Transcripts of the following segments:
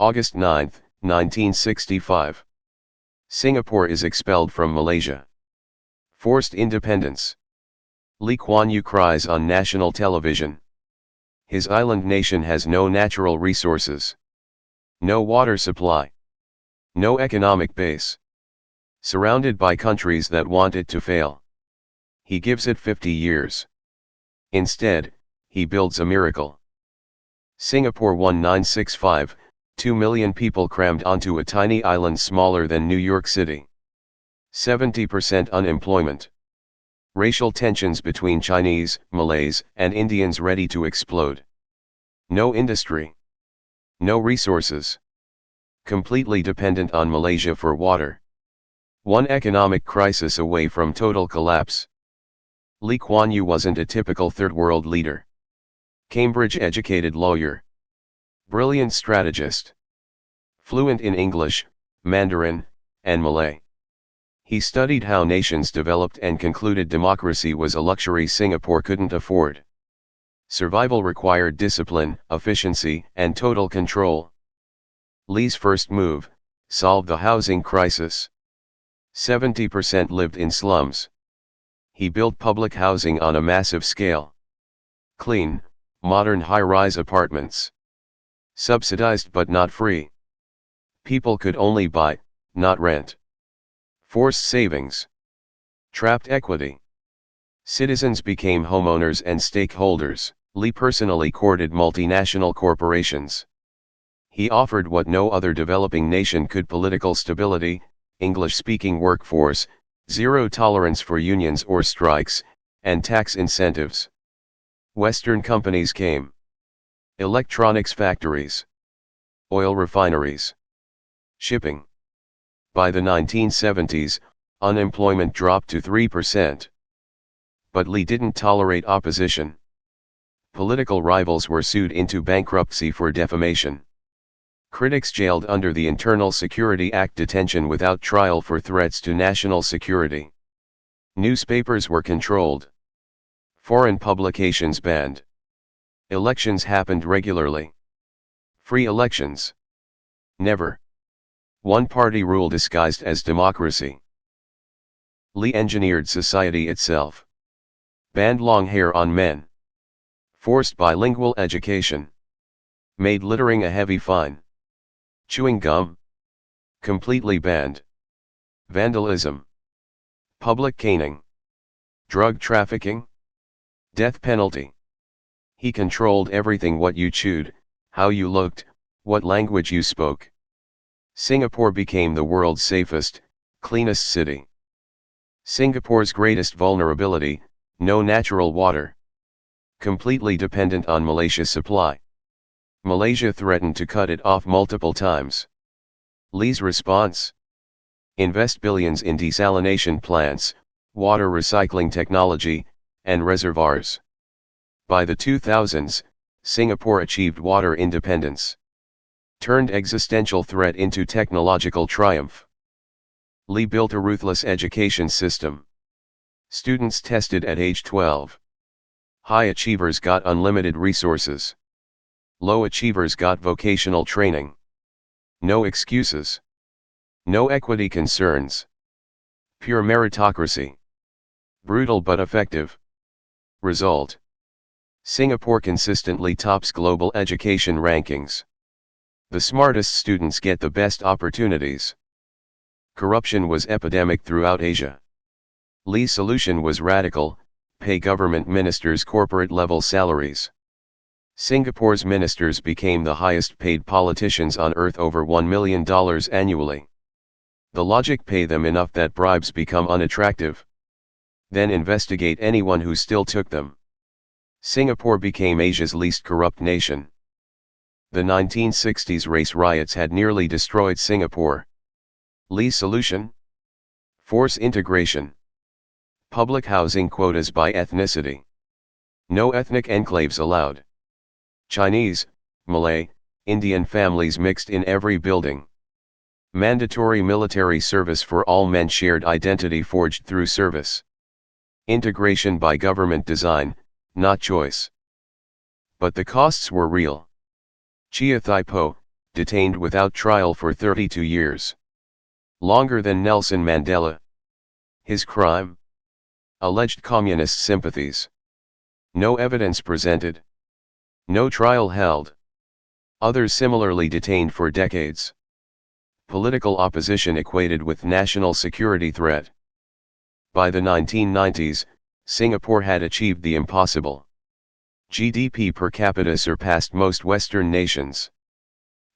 August 9, 1965. Singapore is expelled from Malaysia. Forced independence. Kuan Yew cries on national television. His island nation has no natural resources. No water supply. No economic base. Surrounded by countries that want it to fail. He gives it 50 years. Instead, he builds a miracle. Singapore 1965, 2 million people crammed onto a tiny island smaller than New York City. 70% unemployment. Racial tensions between Chinese, Malays, and Indians ready to explode. No industry. No resources. Completely dependent on Malaysia for water. One economic crisis away from total collapse. Kuan Yew wasn't a typical third-world leader. Cambridge-educated lawyer. Brilliant strategist. Fluent in English, Mandarin, and Malay. He studied how nations developed and concluded democracy was a luxury Singapore couldn't afford. Survival required discipline, efficiency, and total control. Lee's first move, solve the housing crisis. 70% lived in slums. He built public housing on a massive scale. Clean, modern high-rise apartments. Subsidized but not free. People could only buy, not rent. Forced savings. Trapped equity. Citizens became homeowners and stakeholders. Lee personally courted multinational corporations. He offered what no other developing nation could: political stability, English-speaking workforce, zero tolerance for unions or strikes, and tax incentives. Western companies came. Electronics factories. Oil refineries. Shipping. By the 1970s, unemployment dropped to 3%. But Lee didn't tolerate opposition. Political rivals were sued into bankruptcy for defamation. Critics jailed under the Internal Security Act, detention without trial for threats to national security. Newspapers were controlled. Foreign publications banned. Elections happened regularly. Free elections. Never. One-party rule disguised as democracy. Lee engineered society itself. Banned long hair on men. Forced bilingual education. Made littering a heavy fine. Chewing gum. Completely banned. Vandalism. Public caning. Drug trafficking. Death penalty. He controlled everything: what you chewed, how you looked, what language you spoke. Singapore became the world's safest, cleanest city. Singapore's greatest vulnerability: no natural water. Completely dependent on Malaysia's supply. Malaysia threatened to cut it off multiple times. Lee's response? Invest billions in desalination plants, water recycling technology, and reservoirs. By the 2000s, Singapore achieved water independence. Turned existential threat into technological triumph. Lee built a ruthless education system. Students tested at age 12. High achievers got unlimited resources. Low achievers got vocational training. No excuses. No equity concerns. Pure meritocracy. Brutal but effective. Result: Singapore consistently tops global education rankings. The smartest students get the best opportunities. Corruption was epidemic throughout Asia. Lee's solution was radical: pay government ministers corporate-level salaries. Singapore's ministers became the highest-paid politicians on earth, over $1 million annually. The logic: pay them enough that bribes become unattractive. Then investigate anyone who still took them. Singapore became Asia's least corrupt nation. The 1960s race riots had nearly destroyed Singapore. Lee's solution? Force integration. Public housing quotas by ethnicity. No ethnic enclaves allowed. Chinese, Malay, Indian families mixed in every building. Mandatory military service for all men, shared identity forged through service. Integration by government design, not choice. But the costs were real. Chia Thai Po, detained without trial for 32 years. Longer than Nelson Mandela. His crime? Alleged communist sympathies. No evidence presented. No trial held. Others similarly detained for decades. Political opposition equated with national security threat. By the 1990s, Singapore had achieved the impossible. GDP per capita surpassed most Western nations.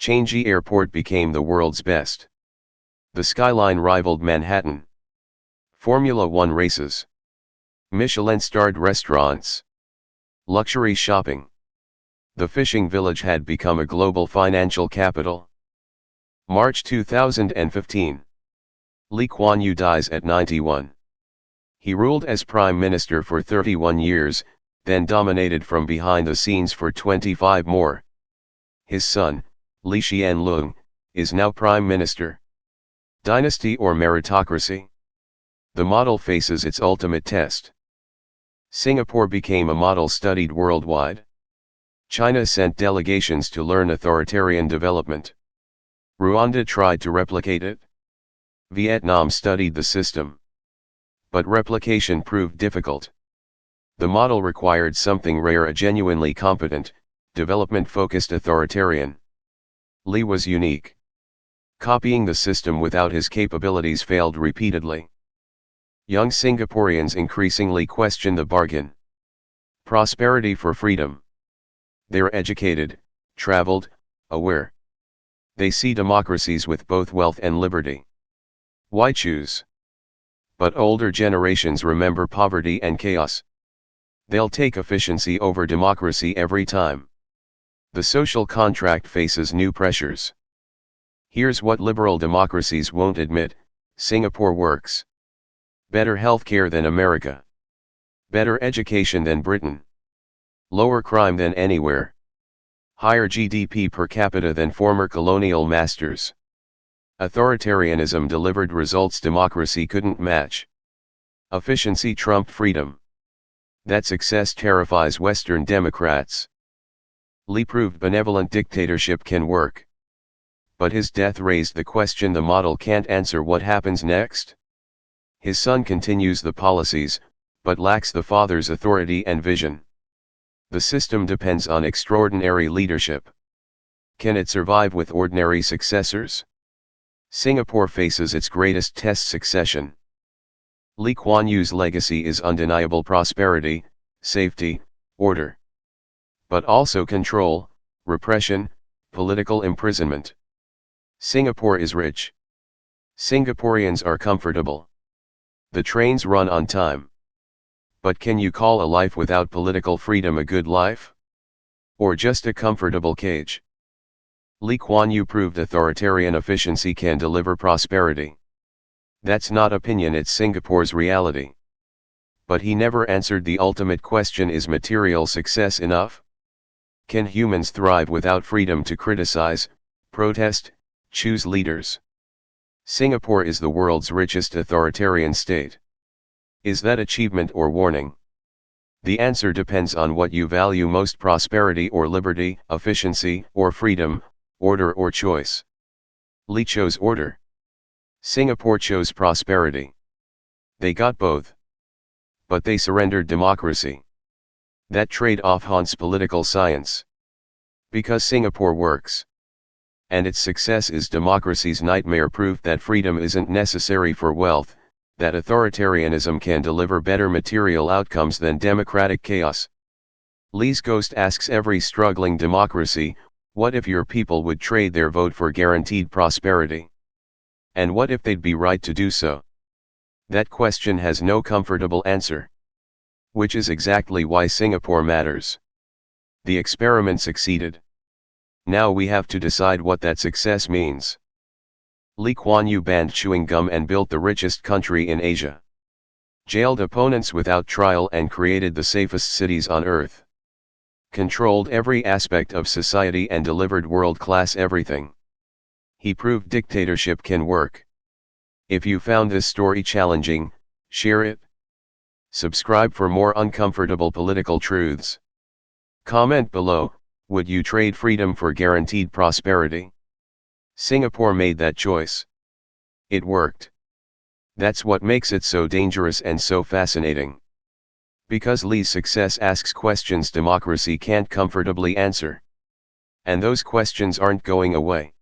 Changi Airport became the world's best. The skyline rivaled Manhattan. Formula One races. Michelin-starred restaurants. Luxury shopping. The fishing village had become a global financial capital. March 2015. Lee Kuan Yew dies at 91. He ruled as prime minister for 31 years, then dominated from behind the scenes for 25 more. His son, Lee Hsien Loong, is now prime minister. Dynasty or meritocracy? The model faces its ultimate test. Singapore became a model studied worldwide. China sent delegations to learn authoritarian development. Rwanda tried to replicate it. Vietnam studied the system. But replication proved difficult. The model required something rare: a genuinely competent, development-focused authoritarian. Lee was unique. Copying the system without his capabilities failed repeatedly. Young Singaporeans increasingly question the bargain. Prosperity for freedom. They're educated, traveled, aware. They see democracies with both wealth and liberty. Why choose? But older generations remember poverty and chaos. They'll take efficiency over democracy every time. The social contract faces new pressures. Here's what liberal democracies won't admit: Singapore works. Better healthcare than America. Better education than Britain. Lower crime than anywhere. Higher GDP per capita than former colonial masters. Authoritarianism delivered results democracy couldn't match. Efficiency trumped freedom. That success terrifies Western Democrats. Lee proved benevolent dictatorship can work. But his death raised the question: the model can't answer what happens next. His son continues the policies, but lacks the father's authority and vision. The system depends on extraordinary leadership. Can it survive with ordinary successors? Singapore faces its greatest test: succession. Lee Kuan Yew's legacy is undeniable: prosperity, safety, order. But also control, repression, political imprisonment. Singapore is rich. Singaporeans are comfortable. The trains run on time. But can you call a life without political freedom a good life? Or just a comfortable cage? Lee Kuan Yew proved authoritarian efficiency can deliver prosperity. That's not opinion, it's Singapore's reality. But he never answered the ultimate question: is material success enough? Can humans thrive without freedom to criticize, protest, choose leaders? Singapore is the world's richest authoritarian state. Is that achievement or warning? The answer depends on what you value most: prosperity or liberty, efficiency or freedom, order or choice. Lee chose order. Singapore chose prosperity. They got both. But they surrendered democracy. That trade-off haunts political science. Because Singapore works. And its success is democracy's nightmare: proof that freedom isn't necessary for wealth, that authoritarianism can deliver better material outcomes than democratic chaos. Lee's ghost asks every struggling democracy, what if your people would trade their vote for guaranteed prosperity? And what if they'd be right to do so? That question has no comfortable answer. Which is exactly why Singapore matters. The experiment succeeded. Now we have to decide what that success means. Lee Kuan Yew banned chewing gum and built the richest country in Asia. Jailed opponents without trial and created the safest cities on earth. Controlled every aspect of society and delivered world-class everything. He proved dictatorship can work. If you found this story challenging, share it. Subscribe for more uncomfortable political truths. Comment below, would you trade freedom for guaranteed prosperity? Singapore made that choice. It worked. That's what makes it so dangerous and so fascinating. Because Lee's success asks questions democracy can't comfortably answer. And those questions aren't going away.